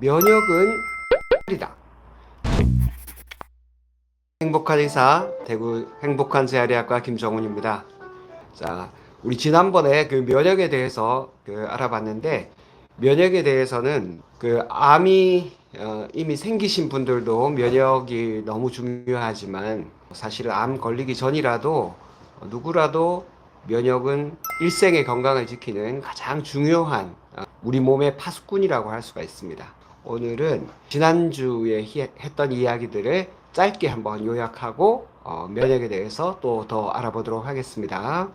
면역은 이다. 행복한 의사 대구 행복한 재활의학과 김정훈입니다. 자, 우리 지난번에 그 면역에 대해서 알아봤는데, 면역에 대해서는 암이 이미 생기신 분들도 면역이 너무 중요하지만, 사실은 암 걸리기 전이라도 누구라도 면역은 일생의 건강을 지키는 가장 중요한 우리 몸의 파수꾼이라고 할 수가 있습니다. 오늘은 지난주에 했던 이야기들을 짧게 한번 요약하고 면역에 대해서 또 더 알아보도록 하겠습니다.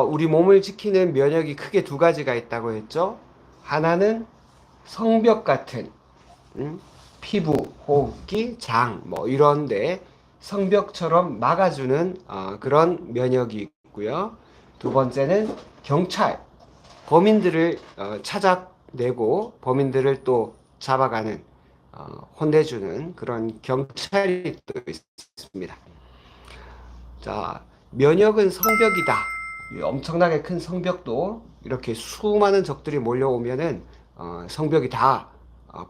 우리 몸을 지키는 면역이 크게 두 가지가 있다고 했죠. 하나는 성벽 같은 피부, 호흡기, 장 뭐 이런데 성벽처럼 막아주는 그런 면역이 있고요. 두 번째는 경찰, 범인들을 찾아내고 범인들을 또 잡아가는 혼내주는 그런 경찰이 또 있습니다. 자, 면역은 성벽이다. 이 엄청나게 큰 성벽도 이렇게 수많은 적들이 몰려오면은 성벽이 다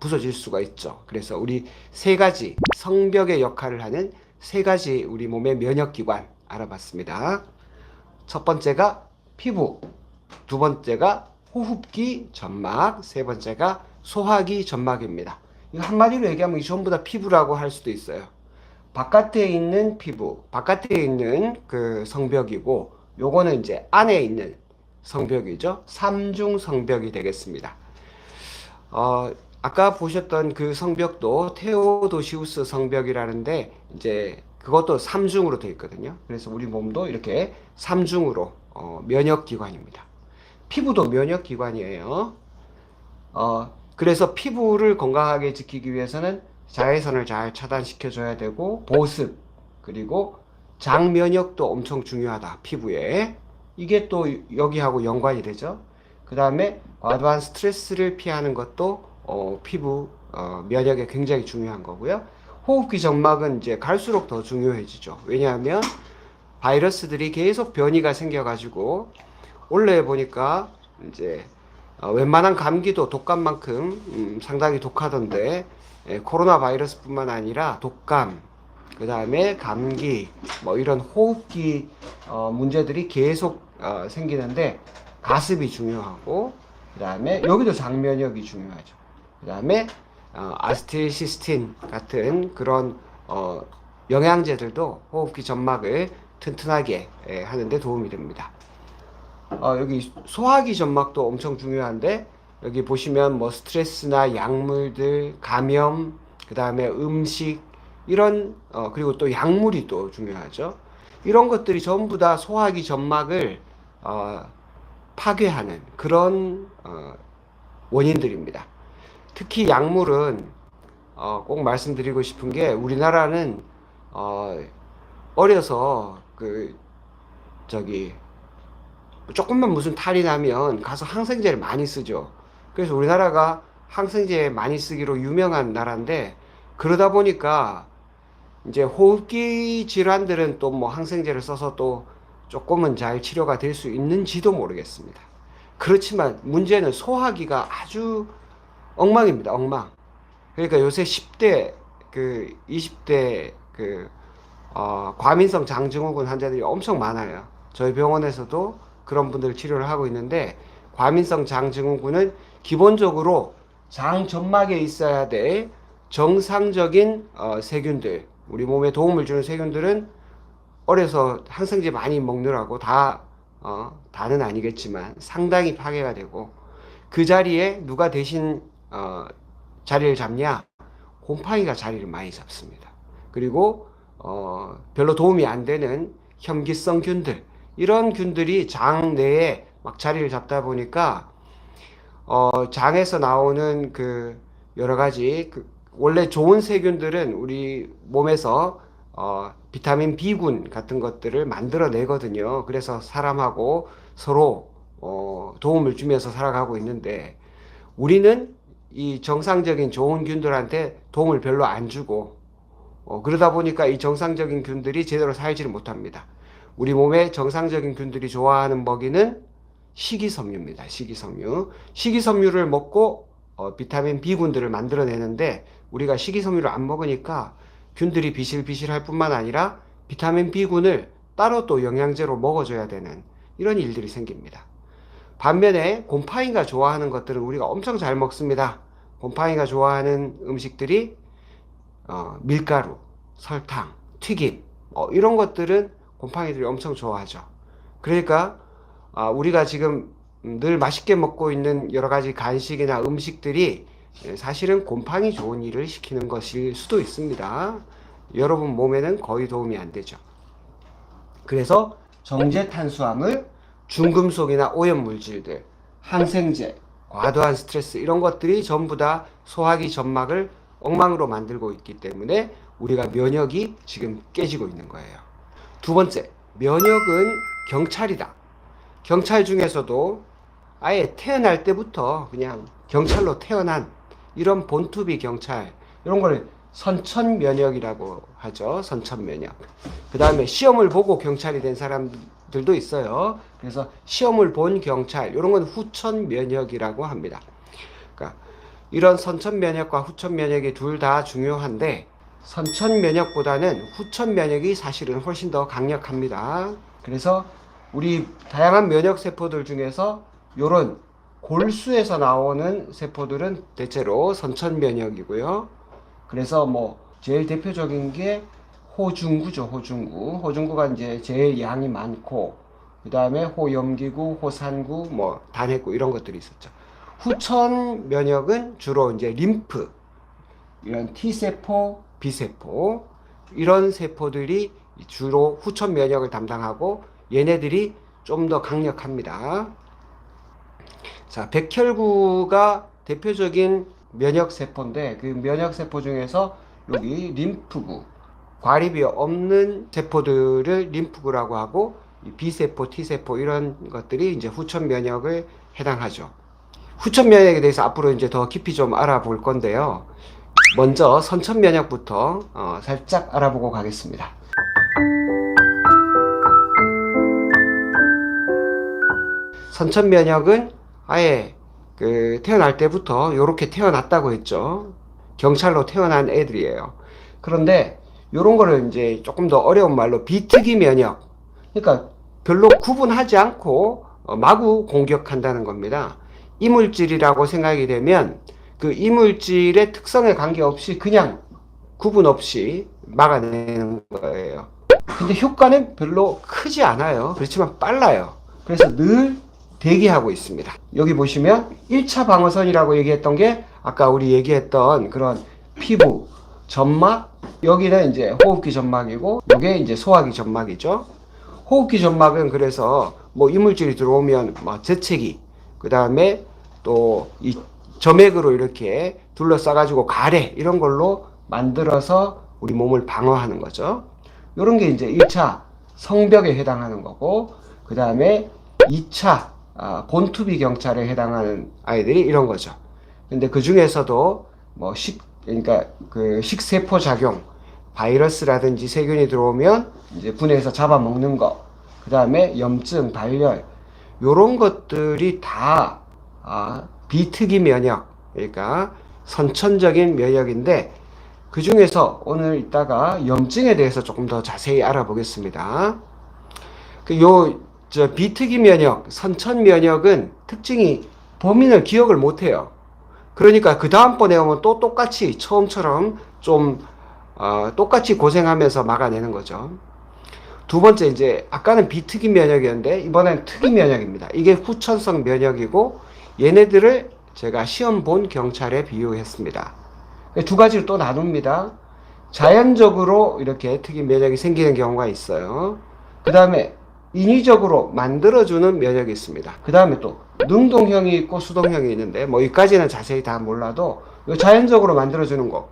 부서질 수가 있죠. 그래서 우리 세 가지 성벽의 역할을 하는 세 가지 우리 몸의 면역기관 알아봤습니다. 첫 번째가 피부, 두 번째가 호흡기 점막, 세 번째가 소화기 점막입니다. 이거 한마디로 얘기하면 이 전부 다 피부라고 할 수도 있어요. 바깥에 있는 피부, 바깥에 있는 그 성벽이고, 요거는 이제 안에 있는 성벽이죠. 삼중 성벽이 되겠습니다. 아까 보셨던 그 성벽도 테오도시우스 성벽이라는데, 이제 그것도 삼중으로 되어 있거든요. 그래서 우리 몸도 이렇게 삼중으로 면역기관입니다. 피부도 면역기관이에요. 그래서 피부를 건강하게 지키기 위해서는 자외선을 잘 차단시켜줘야 되고, 보습, 그리고 장 면역도 엄청 중요하다, 피부에. 이게 또 여기하고 연관이 되죠. 그 다음에 과도한 스트레스를 피하는 것도 피부 면역에 굉장히 중요한 거고요. 호흡기 점막은 이제 갈수록 더 중요해지죠. 왜냐하면 바이러스들이 계속 변이가 생겨가지고, 원래 보니까 이제 웬만한 감기도 독감만큼 상당히 독하던데, 코로나 바이러스뿐만 아니라 독감, 그 다음에 감기, 뭐 이런 호흡기 문제들이 계속 생기는데, 가습이 중요하고, 그 다음에 여기도 장면역이 중요하죠. 그 다음에 아스틸시스틴 같은 그런 영양제들도 호흡기 점막을 튼튼하게 하는데 도움이 됩니다. 여기 소화기 점막도 엄청 중요한데, 여기 보시면 뭐 스트레스나 약물들, 감염, 그 다음에 음식, 이런 그리고 또 약물이 또 중요하죠. 이런 것들이 전부 다 소화기 점막을 파괴하는 그런 원인들입니다. 특히 약물은 꼭 말씀드리고 싶은 게, 우리나라는 어려서 조금만 무슨 탈이 나면 가서 항생제를 많이 쓰죠. 그래서 우리나라가 항생제 많이 쓰기로 유명한 나라인데, 그러다 보니까 이제 호흡기 질환들은 또 뭐 항생제를 써서 또 조금은 잘 치료가 될 수 있는지도 모르겠습니다. 그렇지만 문제는 소화기가 아주 엉망입니다. 엉망. 그러니까 요새 10대, 20대 과민성 장증후군 환자들이 엄청 많아요. 저희 병원에서도 그런 분들 치료를 하고 있는데, 과민성 장증후군은 기본적으로 장 점막에 있어야 될 정상적인 세균들, 우리 몸에 도움을 주는 세균들은 어려서 항생제 많이 먹느라고 다는 아니겠지만 상당히 파괴가 되고, 그 자리에 누가 대신 자리를 잡냐? 곰팡이가 자리를 많이 잡습니다. 그리고 별로 도움이 안 되는 현기성 균들, 이런 균들이 장 내에 막 자리를 잡다 보니까 장에서 나오는 여러 가지 원래 좋은 세균들은 우리 몸에서 비타민 B군 같은 것들을 만들어내거든요. 그래서 사람하고 서로 도움을 주면서 살아가고 있는데, 우리는 이 정상적인 좋은 균들한테 도움을 별로 안 주고, 그러다 보니까 이 정상적인 균들이 제대로 살지를 못합니다. 우리 몸의 정상적인 균들이 좋아하는 먹이는 식이섬유입니다. 식이섬유. 식이섬유를 먹고 비타민 B군들을 만들어내는데 우리가 식이섬유를 안 먹으니까 균들이 비실비실할 뿐만 아니라 비타민 B군을 따로 또 영양제로 먹어줘야 되는 이런 일들이 생깁니다. 반면에 곰팡이가 좋아하는 것들은 우리가 엄청 잘 먹습니다. 곰팡이가 좋아하는 음식들이 밀가루, 설탕, 튀김 이런 것들은 곰팡이들이 엄청 좋아하죠. 그러니까 우리가 지금 늘 맛있게 먹고 있는 여러 가지 간식이나 음식들이 사실은 곰팡이 좋은 일을 시키는 것일 수도 있습니다. 여러분 몸에는 거의 도움이 안 되죠. 그래서 정제 탄수화물, 중금속이나 오염물질들, 항생제, 과도한 스트레스 이런 것들이 전부 다 소화기 점막을 엉망으로 만들고 있기 때문에 우리가 면역이 지금 깨지고 있는 거예요. 두 번째, 면역은 경찰이다. 경찰 중에서도 아예 태어날 때부터 그냥 경찰로 태어난 이런 본투비 경찰 이런 거를 선천면역이라고 하죠. 선천면역. 그 다음에 시험을 보고 경찰이 된 사람들도 있어요. 그래서 시험을 본 경찰 이런 건 후천면역이라고 합니다. 그러니까 이런 선천면역과 후천면역이 둘 다 중요한데 선천면역보다는 후천면역이 사실은 훨씬 더 강력합니다. 그래서 우리 다양한 면역세포들 중에서 이런 골수에서 나오는 세포들은 대체로 선천면역이고요. 그래서 뭐 제일 대표적인 게 호중구죠. 호중구가 이제 제일 양이 많고 그 다음에 호염기구, 호산구, 뭐 단핵구 이런 것들이 있었죠. 후천 면역은 주로 이제 림프, 이런 T세포, B세포 이런 세포들이 주로 후천 면역을 담당하고 얘네들이 좀 더 강력합니다. 자, 백혈구가 대표적인 면역세포인데 그 면역세포 중에서 여기 림프구, 과립이 없는 세포들을 림프구라고 하고 B세포, T세포 이런 것들이 이제 후천 면역을 해당하죠. 후천 면역에 대해서 앞으로 이제 더 깊이 좀 알아볼 건데요. 먼저 선천 면역부터 살짝 알아보고 가겠습니다. 선천 면역은 아예 태어날 때부터 이렇게 태어났다고 했죠. 경찰로 태어난 애들이에요. 그런데 이런 거를 이제 조금 더 어려운 말로 비특이 면역. 그러니까 별로 구분하지 않고 마구 공격한다는 겁니다. 이물질이라고 생각이 되면 그 이물질의 특성에 관계없이 그냥 구분 없이 막아내는 거예요. 근데 효과는 별로 크지 않아요. 그렇지만 빨라요. 그래서 늘 대기하고 있습니다. 여기 보시면 1차 방어선이라고 얘기했던 게 아까 우리 얘기했던 그런 피부, 점막, 여기는 이제 호흡기 점막이고 이게 이제 소화기 점막이죠. 호흡기 점막은 그래서 뭐 이물질이 들어오면 뭐 재채기, 그 다음에 또 이 점액으로 이렇게 둘러싸가지고 가래 이런 걸로 만들어서 우리 몸을 방어하는 거죠. 이런 게 이제 1차 성벽에 해당하는 거고 그 다음에 2차 본투비 경찰에 해당하는 아이들이 이런 거죠. 근데 그 중에서도 뭐 그러니까 그 식세포 작용, 바이러스라든지 세균이 들어오면 이제 분해해서 잡아먹는 거, 그 다음에 염증, 발열, 요런 것들이 다 비특이 면역, 그러니까 선천적인 면역인데 그 중에서 오늘 이따가 염증에 대해서 조금 더 자세히 알아보겠습니다. 비특이 면역, 선천 면역은 특징이 범인을 기억을 못해요. 그러니까 그 다음번에 오면 또 똑같이 처음처럼 좀 똑같이 고생하면서 막아내는 거죠. 두 번째 이제 아까는 비특이 면역이었는데 이번엔 특이 면역입니다. 이게 후천성 면역이고 얘네들을 제가 시험 본 경찰에 비유했습니다. 두 가지로 또 나눕니다. 자연적으로 이렇게 특이 면역이 생기는 경우가 있어요. 그 다음에 인위적으로 만들어주는 면역이 있습니다. 그 다음에 또 능동형이 있고 수동형이 있는데 뭐 여기까지는 자세히 다 몰라도 자연적으로 만들어주는 거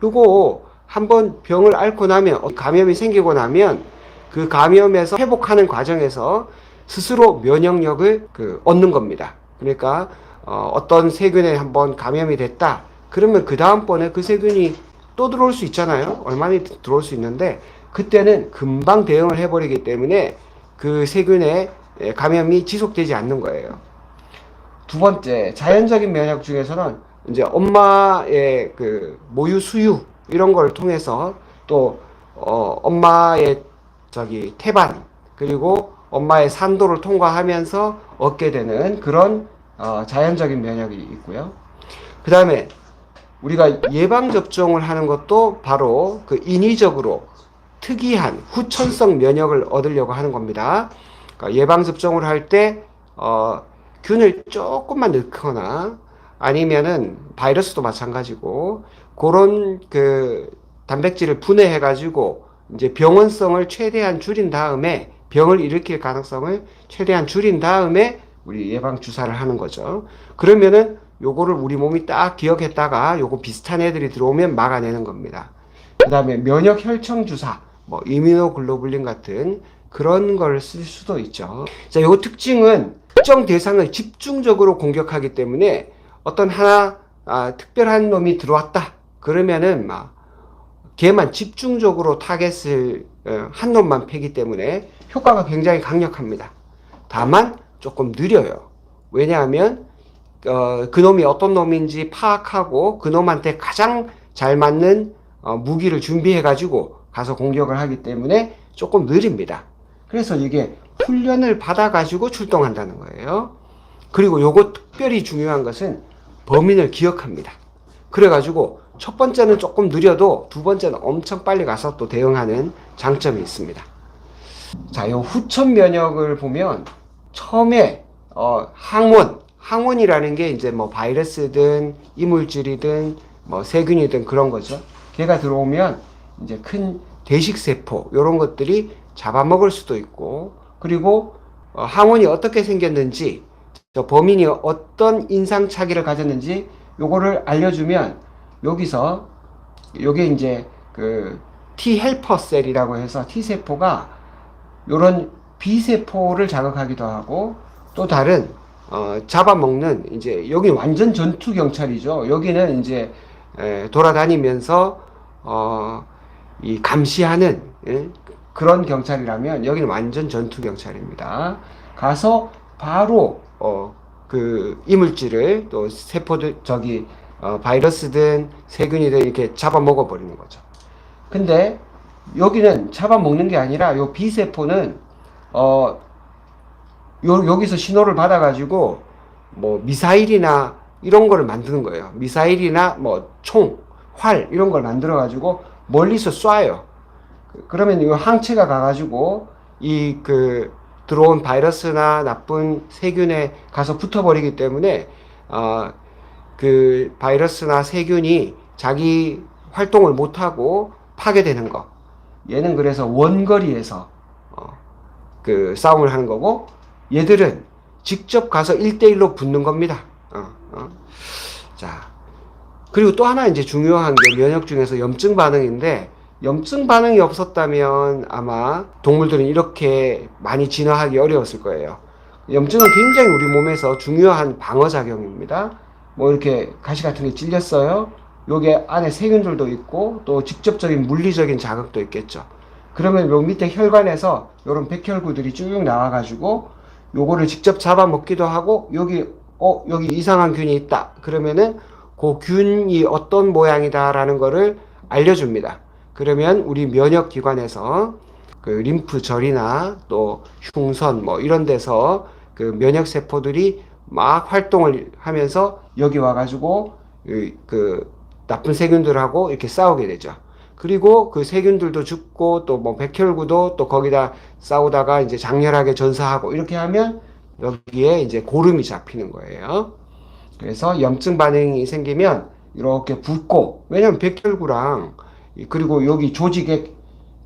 요거 한번 병을 앓고 나면 감염이 생기고 나면 그 감염에서 회복하는 과정에서 스스로 면역력을 얻는 겁니다. 그러니까 어떤 세균에 한번 감염이 됐다 그러면 그 다음번에 그 세균이 또 들어올 수 있잖아요. 얼마나 들어올 수 있는데 그때는 금방 대응을 해버리기 때문에 그 세균의 감염이 지속되지 않는 거예요. 두 번째, 자연적인 면역 중에서는 이제 엄마의 그 모유 수유 이런 걸 통해서 또 엄마의 태반 그리고 엄마의 산도를 통과하면서 얻게 되는 그런 자연적인 면역이 있고요. 그 다음에 우리가 예방접종을 하는 것도 바로 그 인위적으로 특이한 후천성 면역을 얻으려고 하는 겁니다. 그러니까 예방접종을 할 때, 균을 조금만 넣거나 아니면은 바이러스도 마찬가지고 그런 그 단백질을 분해해가지고 이제 병원성을 최대한 줄인 다음에 병을 일으킬 가능성을 최대한 줄인 다음에 우리 예방 주사를 하는 거죠. 그러면은 요거를 우리 몸이 딱 기억했다가 요거 비슷한 애들이 들어오면 막아내는 겁니다. 그 다음에 면역 혈청 주사, 뭐 이뮤노글로불린 같은 그런 걸 쓸 수도 있죠. 자, 요 특징은 특정 대상을 집중적으로 공격하기 때문에 어떤 하나 특별한 놈이 들어왔다 그러면은 막 걔만 집중적으로 타겟을 한 놈만 패기 때문에 효과가 굉장히 강력합니다. 다만 조금 느려요. 왜냐하면 그 놈이 어떤 놈인지 파악하고 그 놈한테 가장 잘 맞는 무기를 준비해 가지고 가서 공격을 하기 때문에 조금 느립니다. 그래서 이게 훈련을 받아 가지고 출동한다는 거예요. 그리고 요거 특별히 중요한 것은 범인을 기억합니다. 그래 가지고 첫 번째는 조금 느려도 두 번째는 엄청 빨리 가서 또 대응하는 장점이 있습니다. 자, 요 후천 면역을 보면 처음에 항원이라는 게 이제 뭐 바이러스든 이물질이든 뭐 세균이든 그런 거죠. 걔가 들어오면 이제 큰 대식세포 이런 것들이 잡아먹을 수도 있고, 그리고 항원이 어떻게 생겼는지, 저 범인이 어떤 인상착의를 가졌는지 요거를 알려주면 여기서 요게 이제 그 T 헬퍼 셀이라고 해서 T 세포가 요런 B 세포를 자극하기도 하고 또 다른 잡아먹는 이제 여기 완전 전투 경찰이죠. 여기는 이제 돌아다니면서 이 감시하는 그런 경찰이라면 여기는 완전 전투 경찰입니다. 가서 바로 그 이물질을 또 세포들 바이러스든 세균이든 이렇게 잡아먹어 버리는 거죠. 근데 여기는 잡아먹는 게 아니라 요 B 세포는 여기서 신호를 받아가지고 뭐 미사일이나 이런 거를 만드는 거예요. 미사일이나 뭐 총, 활 이런 걸 만들어가지고 멀리서 쏴요. 그러면 이 항체가 가가지고 이 그 들어온 바이러스나 나쁜 세균에 가서 붙어버리기 때문에 그 바이러스나 세균이 자기 활동을 못하고 파괴되는 거. 얘는 그래서 원거리에서 그 싸움을 하는 거고, 얘들은 직접 가서 1대1로 붙는 겁니다. 자, 그리고 또 하나 이제 중요한 게 면역 중에서 염증 반응인데, 염증 반응이 없었다면 아마 동물들은 이렇게 많이 진화하기 어려웠을 거예요. 염증은 굉장히 우리 몸에서 중요한 방어작용입니다. 뭐 이렇게 가시 같은 게 찔렸어요. 요게 안에 세균들도 있고 또 직접적인 물리적인 자극도 있겠죠. 그러면 요 밑에 혈관에서 요런 백혈구들이 쭉 나와가지고 요거를 직접 잡아먹기도 하고, 여기 이상한 균이 있다 그러면은 그 균이 어떤 모양이다라는 거를 알려줍니다. 그러면 우리 면역기관에서 그 림프절이나 또 흉선 뭐 이런 데서 그 면역세포들이 막 활동을 하면서 여기 와가지고 그 나쁜 세균들하고 이렇게 싸우게 되죠. 그리고 그 세균들도 죽고 또 뭐 백혈구도 또 거기다 싸우다가 이제 장렬하게 전사하고 이렇게 하면 여기에 이제 고름이 잡히는 거예요. 그래서 염증 반응이 생기면 이렇게 붓고, 왜냐면 백혈구랑 그리고 여기 조직의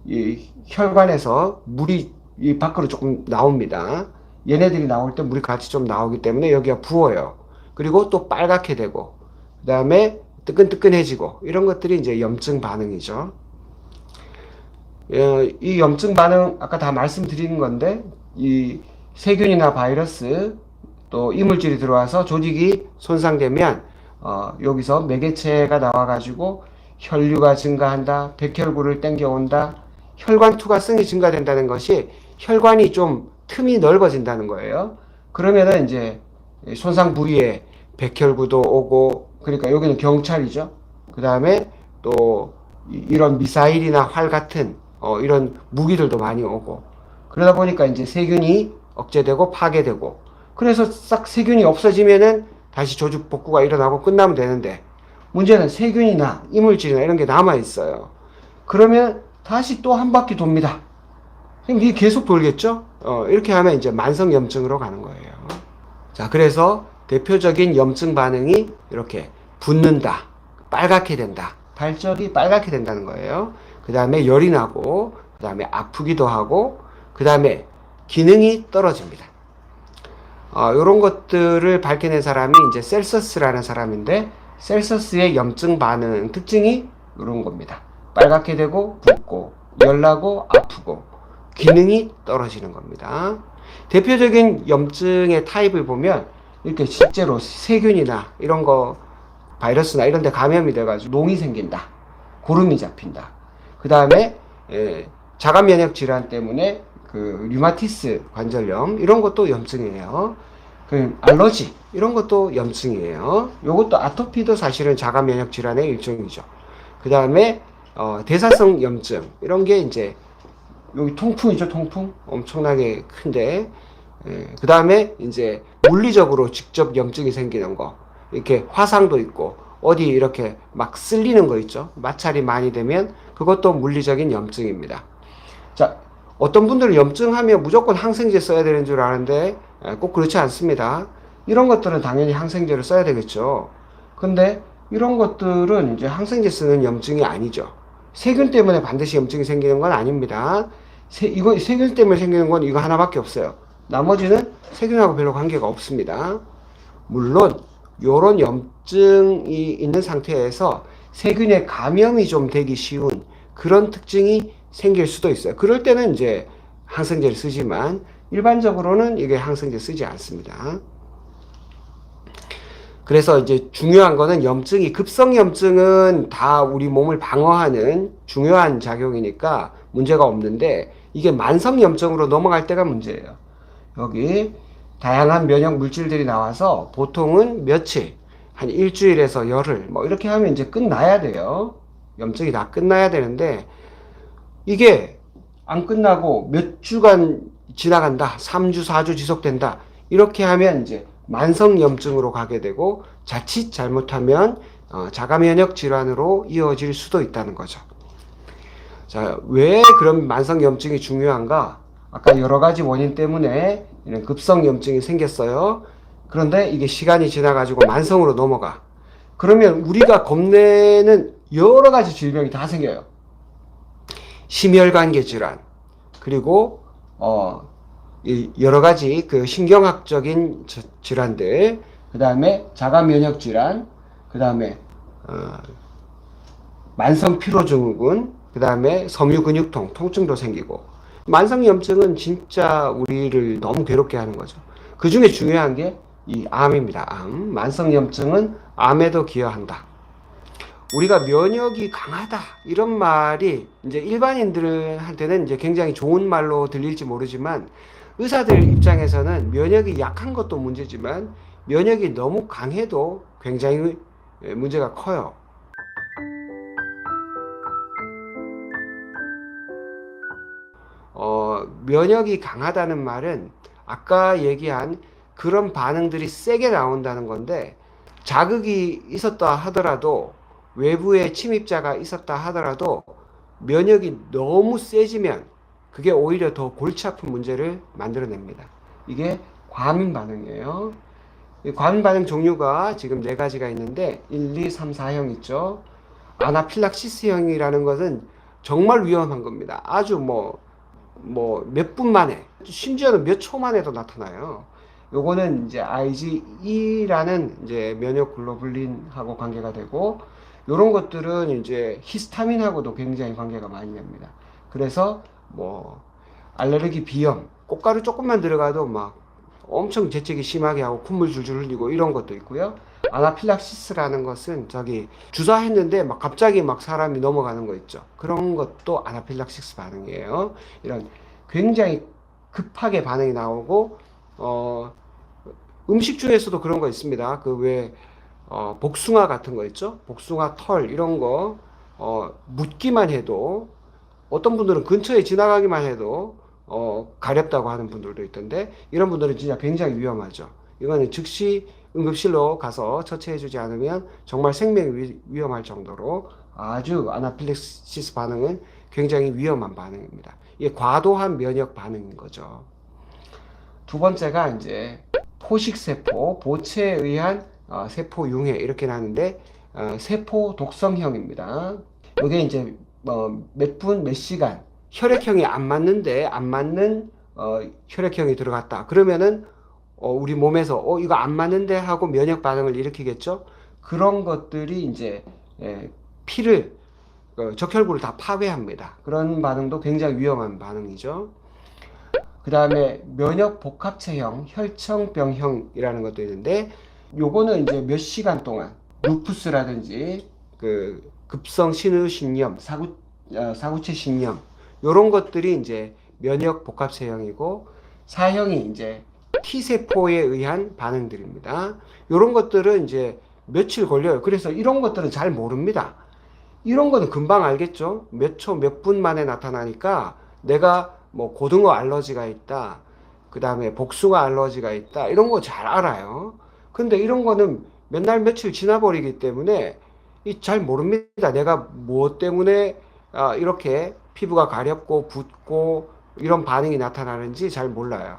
이 혈관에서 물이 이 밖으로 조금 나옵니다. 얘네들이 나올 때 물이 같이 좀 나오기 때문에 여기가 부어요. 그리고 또 빨갛게 되고, 그 다음에 뜨끈뜨끈해지고, 이런 것들이 이제 염증 반응이죠. 이 염증 반응 아까 다 말씀드리는 건데, 이 세균이나 바이러스 또 이물질이 들어와서 조직이 손상되면 여기서 매개체가 나와가지고 혈류가 증가한다, 백혈구를 땡겨온다, 혈관 투과성이 증가된다는 것이 혈관이 좀 틈이 넓어진다는 거예요. 그러면은 이제 손상 부위에 백혈구도 오고, 그러니까 여기는 경찰이죠. 그 다음에 또 이런 미사일이나 활 같은 이런 무기들도 많이 오고, 그러다 보니까 이제 세균이 억제되고 파괴되고, 그래서 싹 세균이 없어지면은 다시 조직 복구가 일어나고 끝나면 되는데, 문제는 세균이나 이물질이나 이런 게 남아 있어요. 그러면 다시 또 한 바퀴 돕니다. 그럼 이게 계속 돌겠죠? 이렇게 하면 이제 만성염증으로 가는 거예요. 자, 그래서 대표적인 염증 반응이 이렇게 붓는다, 빨갛게 된다, 발적이 빨갛게 된다는 거예요. 그 다음에 열이 나고, 그 다음에 아프기도 하고, 그 다음에 기능이 떨어집니다. 이런 것들을 밝혀낸 사람이 이제 셀서스라는 사람인데, 셀서스의 염증 반응 특징이 이런 겁니다. 빨갛게 되고, 붓고, 열나고, 아프고, 기능이 떨어지는 겁니다. 대표적인 염증의 타입을 보면, 이렇게 실제로 세균이나 이런 거, 바이러스나 이런 데 감염이 돼가지고 농이 생긴다. 고름이 잡힌다. 그 다음에, 자가 면역 질환 때문에 그 류마티스 관절염, 이런 것도 염증이에요. 그 알러지, 이런 것도 염증이에요. 요것도 아토피도 사실은 자가 면역 질환의 일종이죠. 그 다음에 대사성 염증, 이런 게 이제 여기 통풍이죠. 통풍 엄청나게 큰데, 그 다음에 이제 물리적으로 직접 염증이 생기는 거, 이렇게 화상도 있고 어디 이렇게 막 쓸리는 거 있죠. 마찰이 많이 되면 그것도 물리적인 염증입니다. 자, 어떤 분들은 염증하면 무조건 항생제 써야 되는 줄 아는데 꼭 그렇지 않습니다. 이런 것들은 당연히 항생제를 써야 되겠죠. 근데 이런 것들은 이제 항생제 쓰는 염증이 아니죠. 세균 때문에 반드시 염증이 생기는 건 아닙니다. 이거 세균 때문에 생기는 건 이거 하나밖에 없어요. 나머지는 세균하고 별로 관계가 없습니다. 물론 이런 염증이 있는 상태에서 세균의 감염이 좀 되기 쉬운 그런 특징이 생길 수도 있어요. 그럴 때는 이제 항생제를 쓰지만 일반적으로는 이게 항생제 쓰지 않습니다. 그래서 이제 중요한 거는 염증이, 급성염증은 다 우리 몸을 방어하는 중요한 작용이니까 문제가 없는데, 이게 만성염증으로 넘어갈 때가 문제예요. 여기 다양한 면역 물질들이 나와서 보통은 며칠, 한 일주일에서 열흘, 뭐 이렇게 하면 이제 끝나야 돼요. 염증이 다 끝나야 되는데, 이게 안 끝나고 몇 주간 지나간다, 3주, 4주 지속된다, 이렇게 하면 이제 만성염증으로 가게 되고, 자칫 잘못하면 자가면역 질환으로 이어질 수도 있다는 거죠. 자, 왜 그런 만성염증이 중요한가? 아까 여러 가지 원인 때문에 이런 급성염증이 생겼어요. 그런데 이게 시간이 지나가지고 만성으로 넘어가. 그러면 우리가 겁내는 여러 가지 질병이 다 생겨요. 심혈관계 질환, 그리고 여러 가지 그 신경학적인 질환들, 그 다음에 자가면역 질환, 그 다음에 만성 피로증후군, 그 다음에 섬유근육통, 통증도 생기고, 만성염증은 진짜 우리를 너무 괴롭게 하는 거죠. 그 중에 중요한 게 이 암입니다. 암. 만성염증은 암에도 기여한다. 우리가 면역이 강하다, 이런 말이 이제 일반인들한테는 이제 굉장히 좋은 말로 들릴지 모르지만, 의사들 입장에서는 면역이 약한 것도 문제지만 면역이 너무 강해도 굉장히 문제가 커요. 면역이 강하다는 말은 아까 얘기한 그런 반응들이 세게 나온다는 건데, 자극이 있었다 하더라도, 외부의 침입자가 있었다 하더라도 면역이 너무 세지면 그게 오히려 더 골치 아픈 문제를 만들어냅니다. 이게 과민 반응이에요. 이 과민 반응 종류가 지금 4가지가 있는데 1, 2, 3, 4형 있죠. 아나필락시스형이라는 것은 정말 위험한 겁니다. 아주 몇 분 만에, 심지어는 몇 초 만에도 나타나요. 요거는 이제 IgE라는 이제 면역 글로불린하고 관계가 되고, 요런 것들은 이제 히스타민하고도 굉장히 관계가 많이 됩니다. 그래서 알레르기 비염, 꽃가루 조금만 들어가도 막 엄청 재채기 심하게 하고 콧물 줄줄 흘리고 이런 것도 있고요. 아나필락시스라는 것은 저기 주사했는데 막 갑자기 막 사람이 넘어가는 거 있죠. 그런 것도 아나필락시스 반응이에요. 이런 굉장히 급하게 반응이 나오고 음식 중에서도 그런 거 있습니다. 그 왜 복숭아 같은 거 있죠? 복숭아 털 이런 거 묻기만 해도 어떤 분들은 근처에 지나가기만 해도 가렵다고 하는 분들도 있던데 이런 분들은 진짜 굉장히 위험하죠. 이거는 즉시 응급실로 가서 처치해주지 않으면 정말 생명이 위험할 정도로 아주 아나필락시스 반응은 굉장히 위험한 반응입니다. 이게 과도한 면역 반응인 거죠. 두 번째가 이제 포식세포, 보체에 의한 세포 융해 이렇게 나는데 세포 독성형입니다. 이게 이제 몇 분, 몇 시간 혈액형이 안 맞는데 안 맞는 혈액형이 들어갔다. 그러면은 우리 몸에서 이거 안 맞는데 하고 면역 반응을 일으키겠죠. 그런 것들이 이제 피를 적혈구를 다 파괴합니다. 그런 반응도 굉장히 위험한 반응이죠. 그 다음에 면역 복합체형 혈청병형이라는 것도 있는데 요거는 이제 몇 시간 동안 루푸스라든지 그 급성 신우신염, 사구체 신염 요런 것들이 이제 면역 복합체형이고 사형이 이제 T세포에 의한 반응들입니다. 요런 것들은 이제 며칠 걸려요. 그래서 이런 것들은 잘 모릅니다. 이런 거는 금방 알겠죠? 몇 초, 몇 분 만에 나타나니까 내가 뭐 고등어 알러지가 있다. 그 다음에 복숭아 알러지가 있다. 이런 거 잘 알아요. 근데 이런 거는 몇 날 며칠 지나버리기 때문에 잘 모릅니다. 내가 무엇 때문에 이렇게 피부가 가렵고 붓고 이런 반응이 나타나는지 잘 몰라요.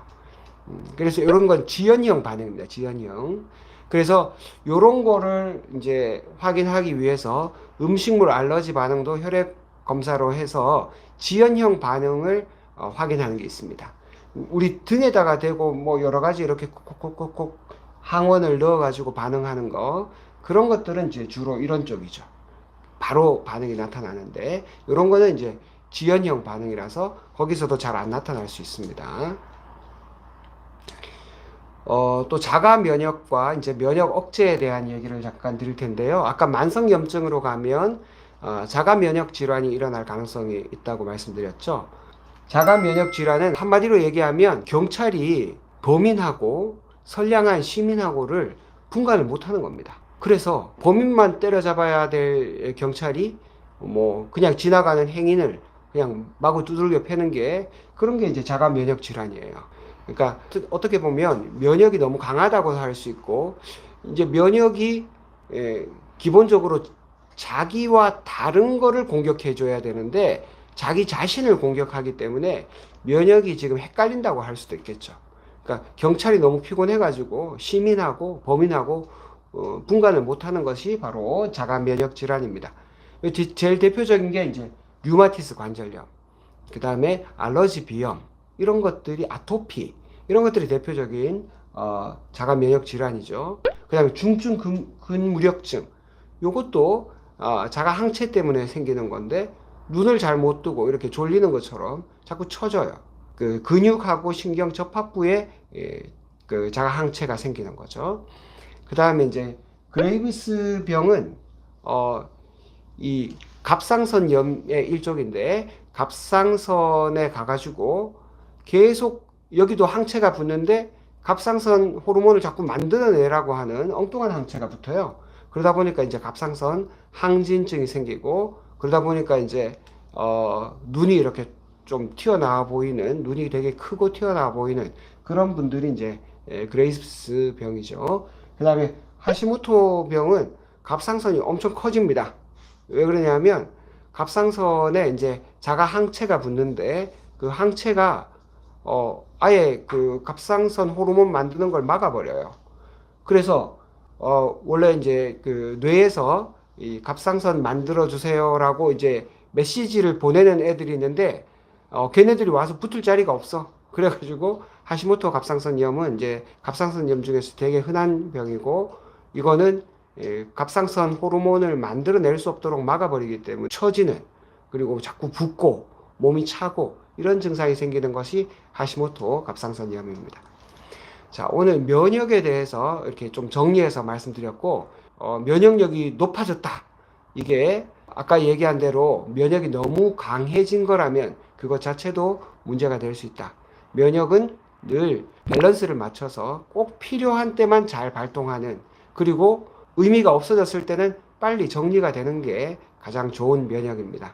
그래서 이런 건 지연형 반응입니다. 지연형. 그래서 이런 거를 이제 확인하기 위해서 음식물 알러지 반응도 혈액 검사로 해서 지연형 반응을 확인하는 게 있습니다. 우리 등에다가 대고 뭐 여러 가지 이렇게 콕콕콕콕 항원을 넣어가지고 반응하는 거 그런 것들은 이제 주로 이런 쪽이죠. 바로 반응이 나타나는데 이런 거는 이제 지연형 반응이라서 거기서도 잘 안 나타날 수 있습니다. 또 자가 면역과 이제 면역 억제에 대한 얘기를 잠깐 드릴 텐데요. 아까 만성염증으로 가면 자가 면역 질환이 일어날 가능성이 있다고 말씀드렸죠. 자가 면역 질환은 한마디로 얘기하면 경찰이 범인하고 선량한 시민하고를 분간을 못하는 겁니다. 그래서 범인만 때려잡아야 될 경찰이 뭐 그냥 지나가는 행인을 그냥 마구 두들겨 패는 게 그런 게 이제 자가 면역 질환이에요. 그러니까 어떻게 보면 면역이 너무 강하다고 할 수 있고 이제 면역이 기본적으로 자기와 다른 거를 공격해 줘야 되는데 자기 자신을 공격하기 때문에 면역이 지금 헷갈린다고 할 수도 있겠죠. 그러니까 경찰이 너무 피곤해가지고 시민하고 범인하고 분간을 못하는 것이 바로 자가 면역 질환입니다. 제일 대표적인 게 이제 류마티스 관절염, 그 다음에 알러지 비염 이런 것들이 아토피 이런 것들이 대표적인 자가 면역 질환이죠. 그 다음에 중증 근무력증 요것도 자가 항체 때문에 생기는 건데 눈을 잘 못 뜨고 이렇게 졸리는 것처럼 자꾸 처져요. 그 근육하고 신경 접합부에 그 자가 항체가 생기는 거죠. 그 다음에 이제 그레이브스 병은 이 갑상선염의 일종인데 갑상선에 가가지고 계속 여기도 항체가 붙는데 갑상선 호르몬을 자꾸 만들어내라고 하는 엉뚱한 항체가 붙어요. 그러다 보니까 이제 갑상선 항진증이 생기고 그러다 보니까 이제 눈이 이렇게 좀 튀어나와 보이는 눈이 되게 크고 튀어나와 보이는 그런 분들이 이제 그레이브스 병이죠. 그 다음에 하시모토 병은 갑상선이 엄청 커집니다. 왜 그러냐면 갑상선에 이제 자가 항체가 붙는데 그 항체가 아예 그 갑상선 호르몬 만드는 걸 막아버려요. 그래서 원래 이제 그 뇌에서 이 갑상선 만들어 주세요라고 이제 메시지를 보내는 애들이 있는데 걔네들이 와서 붙을 자리가 없어. 그래가지고 하시모토 갑상선염은 이제 갑상선염 중에서 되게 흔한 병이고 이거는 갑상선 호르몬을 만들어낼 수 없도록 막아버리기 때문에 처지는 그리고 자꾸 붓고 몸이 차고 이런 증상이 생기는 것이 하시모토 갑상선염입니다. 자, 오늘 면역에 대해서 이렇게 좀 정리해서 말씀드렸고, 면역력이 높아졌다. 이게 아까 얘기한 대로 면역이 너무 강해진 거라면 그것 자체도 문제가 될 수 있다. 면역은 늘 밸런스를 맞춰서 꼭 필요한 때만 잘 발동하는, 그리고 의미가 없어졌을 때는 빨리 정리가 되는 게 가장 좋은 면역입니다.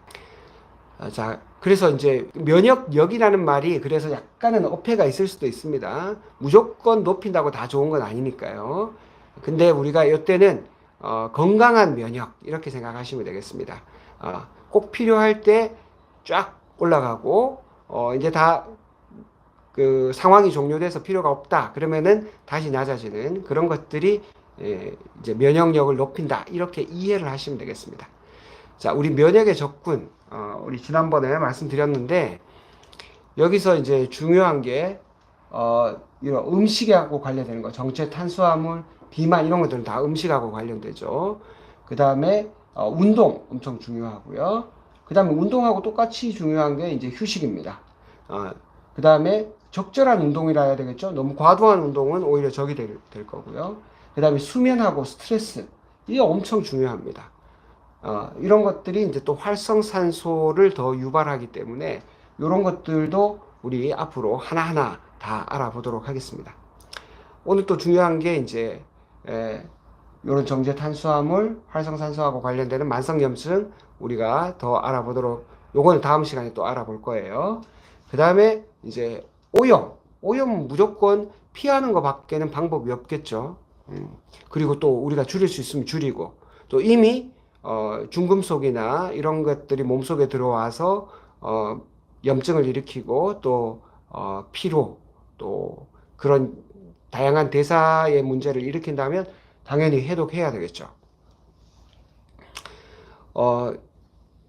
자, 그래서 이제 면역력이라는 말이 그래서 약간은 어폐가 있을 수도 있습니다. 무조건 높인다고 다 좋은 건 아니니까요. 근데 우리가 이때는 건강한 면역 이렇게 생각하시면 되겠습니다. 꼭 필요할 때 쫙 올라가고 이제 다 그 상황이 종료돼서 필요가 없다 그러면은 다시 낮아지는 그런 것들이 이제 면역력을 높인다 이렇게 이해를 하시면 되겠습니다. 자, 우리 면역의 접근, 우리 지난번에 말씀드렸는데, 여기서 이제 중요한 게, 이런 음식하고 관련되는 거, 정체 탄수화물, 비만, 이런 것들은 다 음식하고 관련되죠. 그 다음에, 운동 엄청 중요하고요. 그 다음에 운동하고 똑같이 중요한 게 이제 휴식입니다. 그 다음에 적절한 운동이라 해야 되겠죠. 너무 과도한 운동은 오히려 적이 될 거고요. 그 다음에 수면하고 스트레스, 이게 엄청 중요합니다. 이런 것들이 이제 또 활성산소를 더 유발하기 때문에 이런 것들도 우리 앞으로 하나하나 다 알아보도록 하겠습니다. 오늘 또 중요한 게 이제 이런 정제 탄수화물, 활성산소하고 관련되는 만성염증 우리가 더 알아보도록, 요거는 다음 시간에 또 알아볼 거예요. 그 다음에 이제 오염 무조건 피하는 것밖에는 방법이 없겠죠. 그리고 또 우리가 줄일 수 있으면 줄이고, 또 이미 중금속이나 이런 것들이 몸속에 들어와서 염증을 일으키고 또 피로 또 그런 다양한 대사의 문제를 일으킨다면 당연히 해독해야 되겠죠.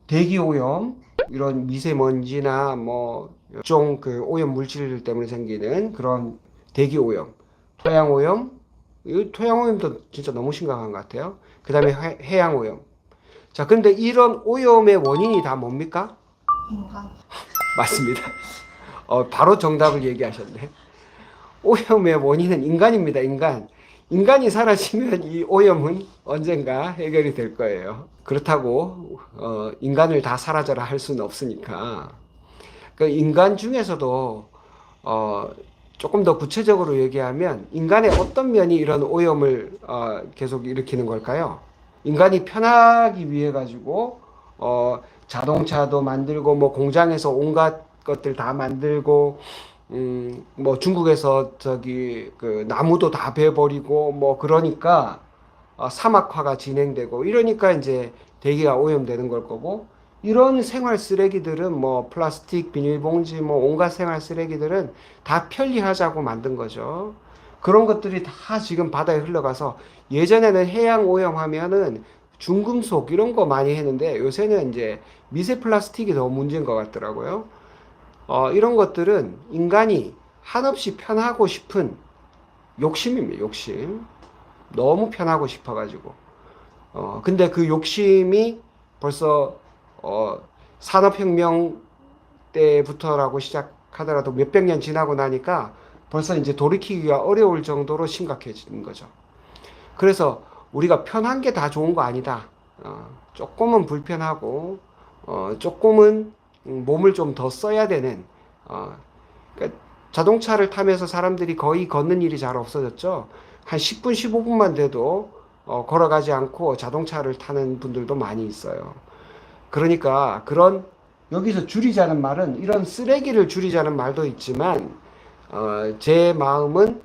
대기 오염, 이런 미세먼지나 뭐 좀 그 오염 물질 때문에 생기는 그런 대기 오염, 토양 오염, 이 토양 오염도 진짜 너무 심각한 것 같아요. 그 다음에 해양 오염. 자, 근데 이런 오염의 원인이 다 뭡니까? 인간. 맞습니다. 바로 정답을 얘기하셨네. 오염의 원인은 인간입니다, 인간. 인간이 사라지면 이 오염은 언젠가 해결이 될 거예요. 그렇다고, 인간을 다 사라져라 할 수는 없으니까. 그 인간 중에서도, 조금 더 구체적으로 얘기하면, 인간의 어떤 면이 이런 오염을, 계속 일으키는 걸까요? 인간이 편하기 위해 가지고 자동차도 만들고 뭐 공장에서 온갖 것들 다 만들고 뭐 중국에서 저기 그 나무도 다 베버리고 뭐 그러니까 사막화가 진행되고 이러니까 이제 대기가 오염되는 걸 거고, 이런 생활 쓰레기들은 뭐 플라스틱, 비닐봉지 뭐 온갖 생활 쓰레기들은 다 편리하자고 만든 거죠. 그런 것들이 다 지금 바다에 흘러가서, 예전에는 해양 오염하면은 중금속 이런 거 많이 했는데 요새는 이제 미세 플라스틱이 더 문제인 것 같더라고요. 이런 것들은 인간이 한없이 편하고 싶은 욕심입니다, 욕심. 너무 편하고 싶어가지고. 근데 그 욕심이 벌써, 산업혁명 때부터라고 시작하더라도 몇백 년 지나고 나니까 벌써 이제 돌이키기가 어려울 정도로 심각해지는 거죠. 그래서 우리가 편한 게 다 좋은 거 아니다. 조금은 불편하고, 조금은 몸을 좀 더 써야 되는, 그러니까 자동차를 타면서 사람들이 거의 걷는 일이 잘 없어졌죠. 한 10분, 15분만 돼도 걸어가지 않고 자동차를 타는 분들도 많이 있어요. 그러니까 그런, 여기서 줄이자는 말은 이런 쓰레기를 줄이자는 말도 있지만, 제 마음은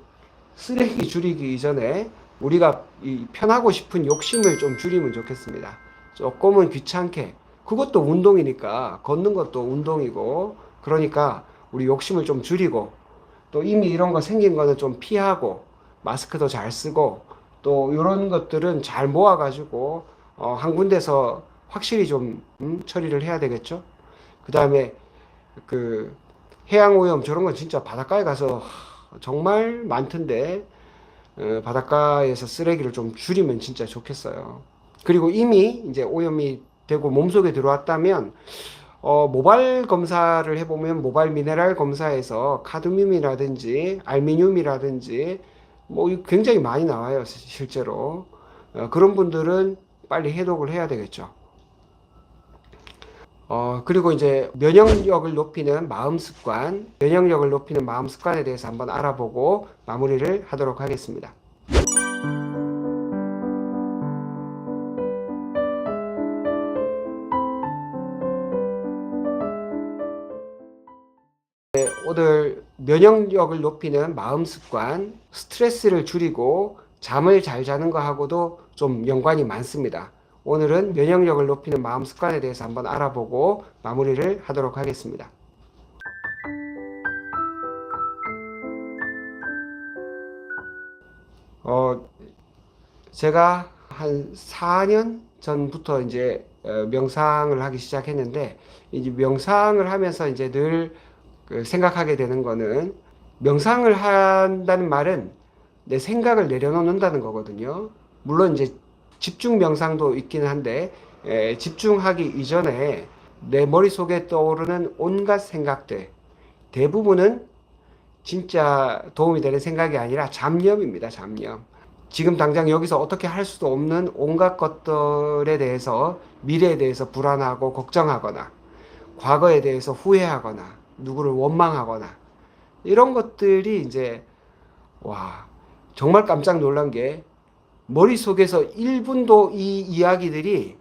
쓰레기 줄이기 이전에 우리가 이 편하고 싶은 욕심을 좀 줄이면 좋겠습니다. 조금은 귀찮게. 그것도 운동이니까, 걷는 것도 운동이고, 그러니까 우리 욕심을 좀 줄이고, 또 이미 이런 거 생긴 거는 좀 피하고, 마스크도 잘 쓰고, 또 이런 것들은 잘 모아가지고, 한 군데서 확실히 좀, 처리를 해야 되겠죠? 그 다음에 그 해양 오염 저런 건 진짜 바닷가에 가서 정말 많던데, 바닷가에서 쓰레기를 좀 줄이면 진짜 좋겠어요. 그리고 이미 이제 오염이 되고 몸속에 들어왔다면 모발 검사를 해보면 모발 미네랄 검사에서 카드뮴이라든지 알미늄이라든지 뭐 굉장히 많이 나와요, 실제로. 그런 분들은 빨리 해독을 해야 되겠죠. 그리고 이제 면역력을 높이는 마음 습관, 면역력을 높이는 마음 습관에 대해서 한번 알아보고 마무리를 하도록 하겠습니다. 오늘 면역력을 높이는 마음 습관, 스트레스를 줄이고 잠을 잘 자는 거하고도 좀 연관이 많습니다. 오늘은 면역력을 높이는 마음 습관에 대해서 한번 알아보고 마무리를 하도록 하겠습니다. 어, 제가 한 4년 전부터 이제 명상을 하기 시작했는데, 이제 명상을 하면서 이제 늘 생각하게 되는 거는, 명상을 한다는 말은 내 생각을 내려놓는다는 거거든요. 물론 이제 집중 명상도 있기는 한데, 집중하기 이전에 내 머릿속에 떠오르는 온갖 생각들, 대부분은 진짜 도움이 되는 생각이 아니라 잡념입니다, 잡념. 지금 당장 여기서 어떻게 할 수도 없는 온갖 것들에 대해서, 미래에 대해서 불안하고 걱정하거나, 과거에 대해서 후회하거나, 누구를 원망하거나, 이런 것들이 이제, 와, 정말 깜짝 놀란 게, 머릿속에서 1분도 이 이야기들이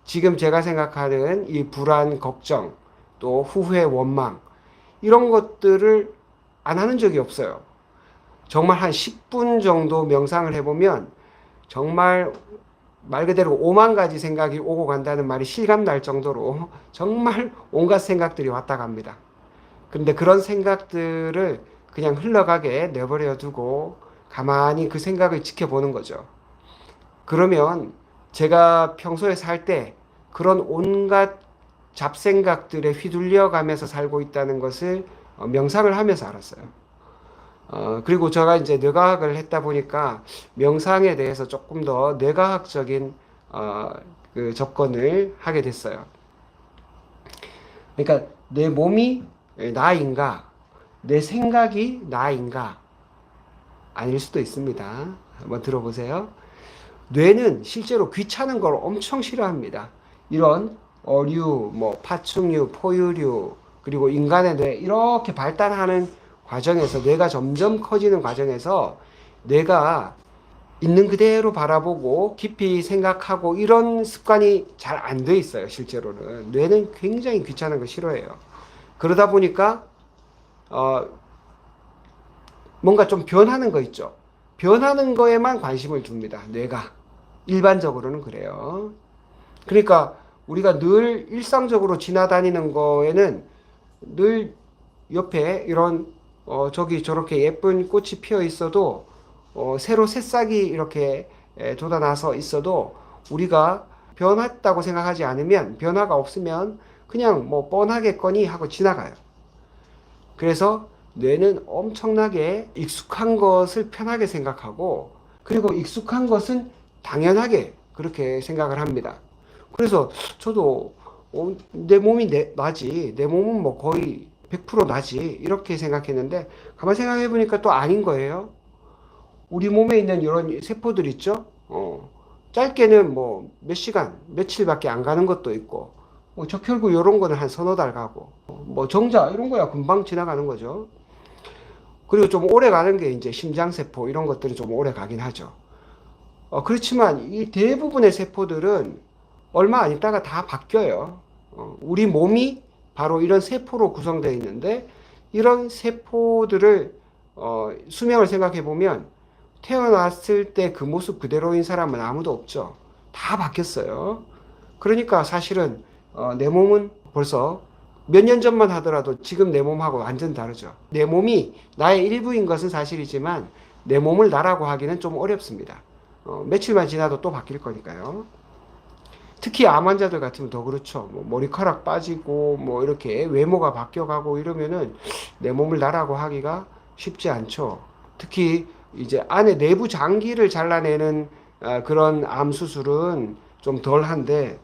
지금 제가 생각하는 이 불안, 걱정, 또 후회, 원망, 이런 것들을 안 하는 적이 없어요. 정말 한 10분 정도 명상을 해보면 정말 말 그대로 5만 가지 생각이 오고 간다는 말이 실감 날 정도로 정말 온갖 생각들이 왔다 갑니다. 근데 그런 생각들을 그냥 흘러가게 내버려 두고 가만히 그 생각을 지켜보는 거죠. 그러면 제가 평소에 살 때 그런 온갖 잡생각들에 휘둘려 가면서 살고 있다는 것을 명상을 하면서 알았어요. 그리고 제가 이제 뇌과학을 했다 보니까 명상에 대해서 조금 더 뇌과학적인 그 접근을 하게 됐어요. 그러니까 내 몸이 나인가, 내 생각이 나인가, 아닐 수도 있습니다. 한번 들어보세요. 뇌는 실제로 귀찮은 걸 엄청 싫어합니다. 이런 어류, 뭐 파충류, 포유류, 그리고 인간의 뇌 이렇게 발달하는 과정에서, 뇌가 점점 커지는 과정에서 뇌가 있는 그대로 바라보고 깊이 생각하고 이런 습관이 잘 안 돼 있어요. 실제로는 뇌는 굉장히 귀찮은 거 싫어해요. 그러다 보니까 뭔가 좀 변하는 거 있죠. 변하는 거에만 관심을 둡니다. 뇌가 일반적으로는 그래요. 그러니까 우리가 늘 일상적으로 지나다니는 거에는 늘 옆에 이런 저기 저렇게 예쁜 꽃이 피어 있어도 새로 새싹이 이렇게 돋아나서 있어도 우리가 변했다고 생각하지 않으면, 변화가 없으면 그냥 뭐 뻔하겠거니 하고 지나가요. 그래서 뇌는 엄청나게 익숙한 것을 편하게 생각하고, 그리고 익숙한 것은 당연하게 그렇게 생각을 합니다. 그래서 저도 내 몸이 나지, 내 몸은 뭐 거의 100% 나지 이렇게 생각했는데, 가만 생각해 보니까 또 아닌 거예요. 우리 몸에 있는 이런 세포들 있죠. 짧게는 뭐 몇 시간, 며칠밖에 안 가는 것도 있고, 뭐 적혈구 이런 거는 한 서너 달 가고, 뭐 정자 이런 거야 금방 지나가는 거죠. 그리고 좀 오래 가는 게 이제 심장세포 이런 것들은 좀 오래 가긴 하죠. 그렇지만 이 대부분의 세포들은 얼마 안 있다가 다 바뀌어요. 우리 몸이 바로 이런 세포로 구성되어 있는데, 이런 세포들을 수명을 생각해 보면 태어났을 때 그 모습 그대로인 사람은 아무도 없죠. 다 바뀌었어요. 그러니까 사실은 내 몸은 벌써 몇 년 전만 하더라도 지금 내 몸하고 완전 다르죠. 내 몸이 나의 일부인 것은 사실이지만 내 몸을 나라고 하기는 좀 어렵습니다. 며칠만 지나도 또 바뀔 거니까요. 특히 암 환자들 같으면 더 그렇죠. 뭐 머리카락 빠지고 뭐 이렇게 외모가 바뀌어가고 이러면은 내 몸을 나라고 하기가 쉽지 않죠. 특히 이제 안에 내부 장기를 잘라내는 그런 암 수술은 좀 덜한데,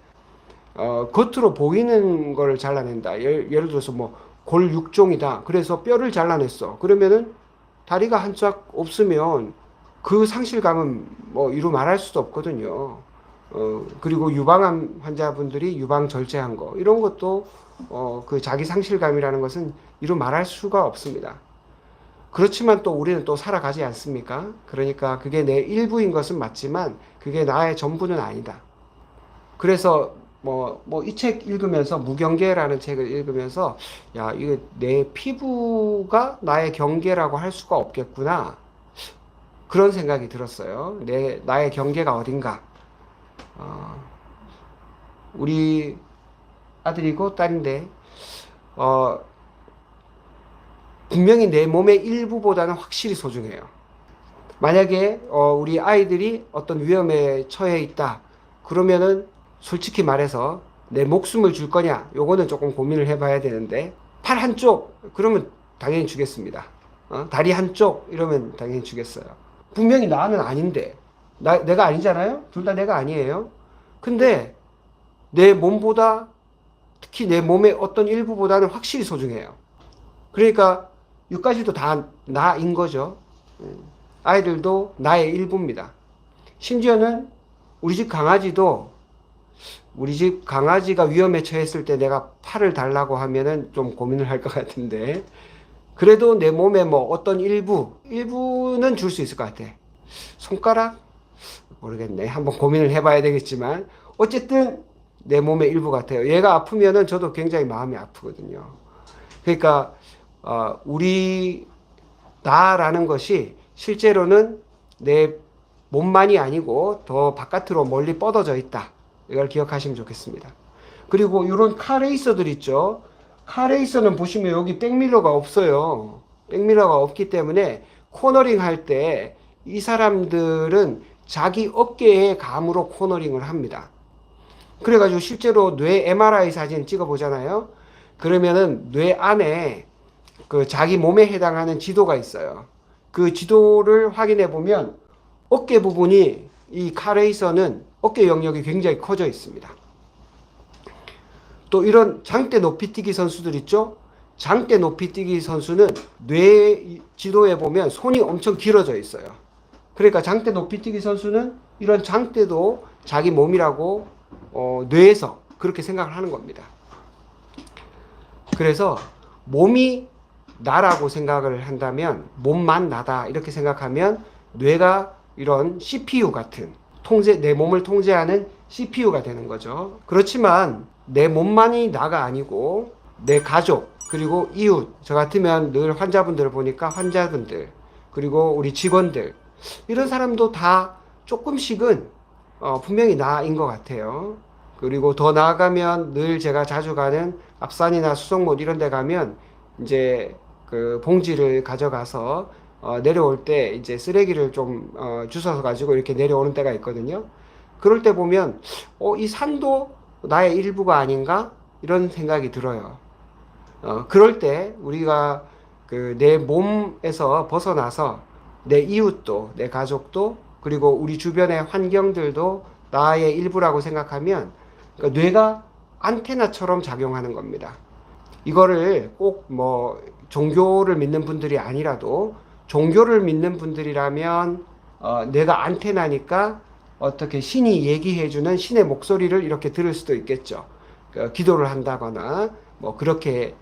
겉으로 보이는 걸 잘라낸다. 예를 들어서 뭐 골육종이다. 그래서 뼈를 잘라냈어. 그러면은 다리가 한 짝 없으면 그 상실감은 뭐 이루 말할 수도 없거든요. 그리고 유방암 환자분들이 유방 절제한 거 이런 것도 그 자기 상실감이라는 것은 이루 말할 수가 없습니다. 그렇지만 또 우리는 또 살아가지 않습니까? 그러니까 그게 내 일부인 것은 맞지만 그게 나의 전부는 아니다. 그래서 이 책 읽으면서 무경계라는 책을 읽으면서 야, 이게 내 피부가 나의 경계라고 할 수가 없겠구나. 그런 생각이 들었어요. 나의 경계가 어딘가. 우리 아들이고 딸인데, 분명히 내 몸의 일부보다는 확실히 소중해요. 만약에, 우리 아이들이 어떤 위험에 처해 있다. 그러면은 솔직히 말해서 내 목숨을 줄 거냐? 요거는 조금 고민을 해봐야 되는데, 팔 한쪽, 그러면 당연히 주겠습니다. 다리 한쪽, 이러면 당연히 주겠어요. 분명히 나는 아닌데, 내가 아니잖아요? 둘 다 내가 아니에요? 근데 내 몸보다, 특히 내 몸의 어떤 일부보다는 확실히 소중해요. 그러니까 육가지도 다 나인 거죠. 아이들도 나의 일부입니다. 심지어는 우리 집 강아지가 위험에 처했을 때 내가 팔을 달라고 하면은 좀 고민을 할 것 같은데, 그래도 내 몸에 뭐 어떤 일부는 줄 수 있을 것 같아. 손가락? 모르겠네. 한번 고민을 해봐야 되겠지만, 어쨌든 내 몸의 일부 같아요. 얘가 아프면은 저도 굉장히 마음이 아프거든요. 그러니까, 나라는 것이 실제로는 내 몸만이 아니고 더 바깥으로 멀리 뻗어져 있다. 이걸 기억하시면 좋겠습니다. 그리고 이런 카레이서들 있죠. 카레이서는 보시면 여기 백밀러가 없어요. 백밀러가 없기 때문에 코너링 할 때 이 사람들은 자기 어깨의 감으로 코너링을 합니다. 그래가지고 실제로 뇌 MRI 사진 찍어보잖아요. 그러면은 뇌 안에 그 자기 몸에 해당하는 지도가 있어요. 그 지도를 확인해 보면 어깨 부분이 이 카레이서는 어깨 영역이 굉장히 커져 있습니다. 또 이런 장대 높이뛰기 선수들 있죠? 장대 높이뛰기 선수는 뇌 지도에 보면 손이 엄청 길어져 있어요. 그러니까 장대 높이뛰기 선수는 이런 장대도 자기 몸이라고 뇌에서 그렇게 생각을 하는 겁니다. 그래서 몸이 나라고 생각을 한다면 몸만 나다 이렇게 생각하면 뇌가 이런 CPU 같은 내 몸을 통제하는 CPU가 되는 거죠. 그렇지만 내 몸만이 나가 아니고 내 가족 그리고 이웃, 저 같으면 늘 환자분들을 보니까 환자분들 그리고 우리 직원들 이런 사람도 다 조금씩은 분명히 나인 것 같아요. 그리고 더 나아가면 늘 제가 자주 가는 앞산이나 수성못 이런 데 가면 이제 그 봉지를 가져가서 내려올 때 이제 쓰레기를 좀 주워서 가지고 이렇게 내려오는 때가 있거든요. 그럴 때 보면 이 산도 나의 일부가 아닌가 이런 생각이 들어요. 그럴 때 우리가 그 내 몸에서 벗어나서 내 이웃도 내 가족도 그리고 우리 주변의 환경들도 나의 일부라고 생각하면 그러니까 뇌가 안테나처럼 작용하는 겁니다. 이거를 꼭 뭐 종교를 믿는 분들이 아니라도 종교를 믿는 분들이라면 내가 안테나니까 어떻게 신이 얘기해주는 신의 목소리를 이렇게 들을 수도 있겠죠. 기도를 한다거나 뭐 그렇게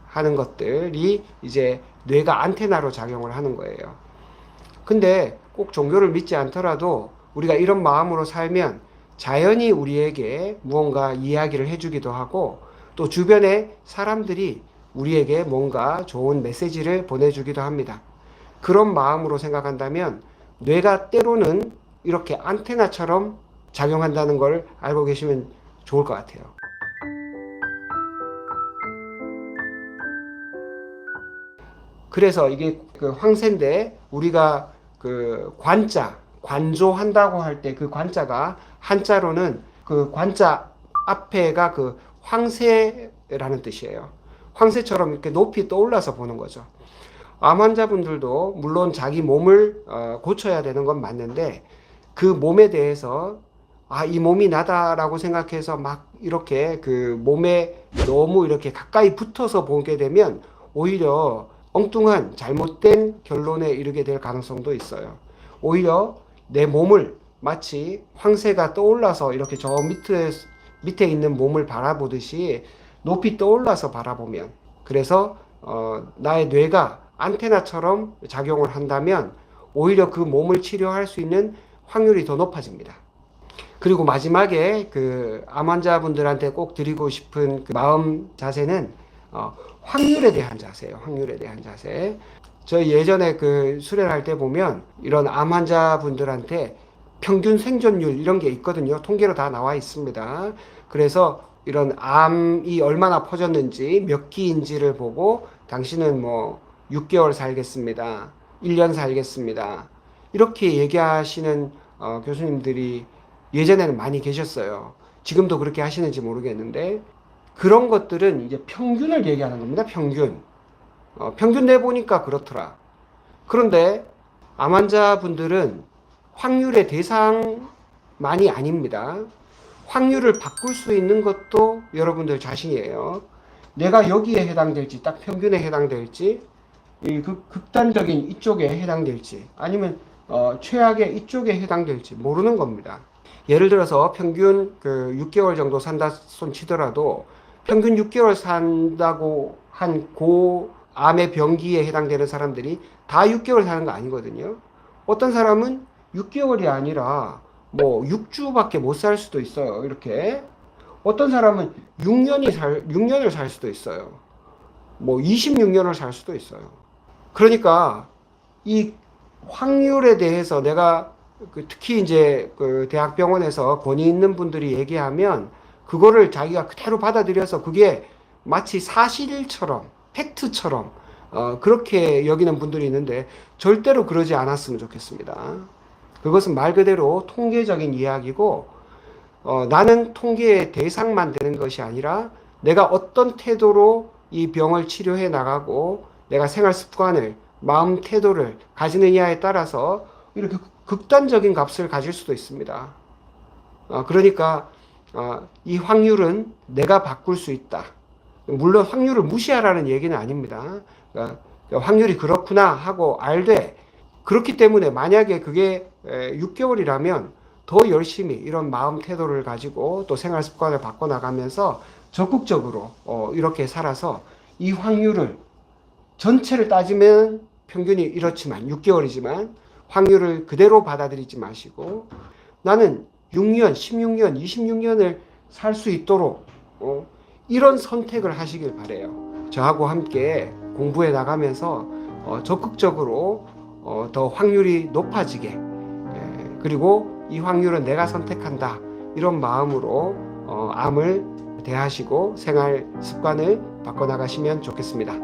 하는 것들이 이제 뇌가 안테나로 작용을 하는 거예요. 근데 꼭 종교를 믿지 않더라도 우리가 이런 마음으로 살면 자연히 우리에게 무언가 이야기를 해주기도 하고 또 주변의 사람들이 우리에게 뭔가 좋은 메시지를 보내주기도 합니다. 그런 마음으로 생각한다면 뇌가 때로는 이렇게 안테나처럼 작용한다는 걸 알고 계시면 좋을 것 같아요. 그래서 이게 그 황새인데 우리가 그 관조한다고 할 때 그 관자가 한자로는 그 관자 앞에가 그 황새라는 뜻이에요. 황새처럼 이렇게 높이 떠올라서 보는 거죠. 암 환자분들도 물론 자기 몸을 고쳐야 되는 건 맞는데 그 몸에 대해서 이 몸이 나다라고 생각해서 막 이렇게 그 몸에 너무 이렇게 가까이 붙어서 보게 되면 오히려 엉뚱한 잘못된 결론에 이르게 될 가능성도 있어요. 오히려 내 몸을 마치 황새가 떠올라서 이렇게 저 밑에 있는 몸을 바라보듯이 높이 떠올라서 바라보면, 그래서 나의 뇌가 안테나처럼 작용을 한다면 오히려 그 몸을 치료할 수 있는 확률이 더 높아집니다. 그리고 마지막에 그 암 환자분들한테 꼭 드리고 싶은 그 마음 자세는 확률에 대한 자세예요. 확률에 대한 자세. 저희 예전에 그 수련을 할 때 보면 이런 암 환자분들한테 평균 생존율 이런 게 있거든요. 통계로 다 나와 있습니다. 그래서 이런 암이 얼마나 퍼졌는지 몇 기인지를 보고 당신은 뭐 6개월 살겠습니다. 1년 살겠습니다. 이렇게 얘기하시는 교수님들이 예전에는 많이 계셨어요. 지금도 그렇게 하시는지 모르겠는데 그런 것들은 이제 평균을 얘기하는 겁니다. 평균. 평균 내보니까 그렇더라. 그런데 암 환자분들은 확률의 대상만이 아닙니다. 확률을 바꿀 수 있는 것도 여러분들 자신이에요. 내가 여기에 해당될지, 딱 평균에 해당될지, 이 극단적인 이쪽에 해당될지, 아니면 최악의 이쪽에 해당될지 모르는 겁니다. 예를 들어서 평균 그 6개월 정도 산다 손 치더라도 평균 6개월 산다고 한 암의 병기에 해당되는 사람들이 다 6개월 사는 거 아니거든요. 어떤 사람은 6개월이 아니라 뭐 6주밖에 못 살 수도 있어요. 이렇게. 어떤 사람은 6년을 살 수도 있어요. 뭐 26년을 살 수도 있어요. 그러니까 이 확률에 대해서 내가 특히 이제 그 대학병원에서 권위 있는 분들이 얘기하면 그거를 자기가 그대로 받아들여서 그게 마치 사실처럼 팩트처럼 그렇게 여기는 분들이 있는데 절대로 그러지 않았으면 좋겠습니다. 그것은 말 그대로 통계적인 이야기고 나는 통계의 대상만 되는 것이 아니라 내가 어떤 태도로 이 병을 치료해 나가고 내가 생활 습관을 마음 태도를 가지느냐에 따라서 이렇게 극단적인 값을 가질 수도 있습니다. 그러니까 이 확률은 내가 바꿀 수 있다. 물론 확률을 무시하라는 얘기는 아닙니다. 그러니까 확률이 그렇구나 하고 알되 그렇기 때문에 만약에 그게 6개월이라면 더 열심히 이런 마음 태도를 가지고 또 생활 습관을 바꿔나가면서 적극적으로 이렇게 살아서 이 확률을 전체를 따지면 평균이 이렇지만 6개월이지만 확률을 그대로 받아들이지 마시고 나는 6년, 16년, 26년을 살 수 있도록 이런 선택을 하시길 바래요. 저하고 함께 공부해 나가면서 적극적으로 더 확률이 높아지게 그리고 이 확률은 내가 선택한다 이런 마음으로 암을 대하시고 생활 습관을 바꿔나가시면 좋겠습니다.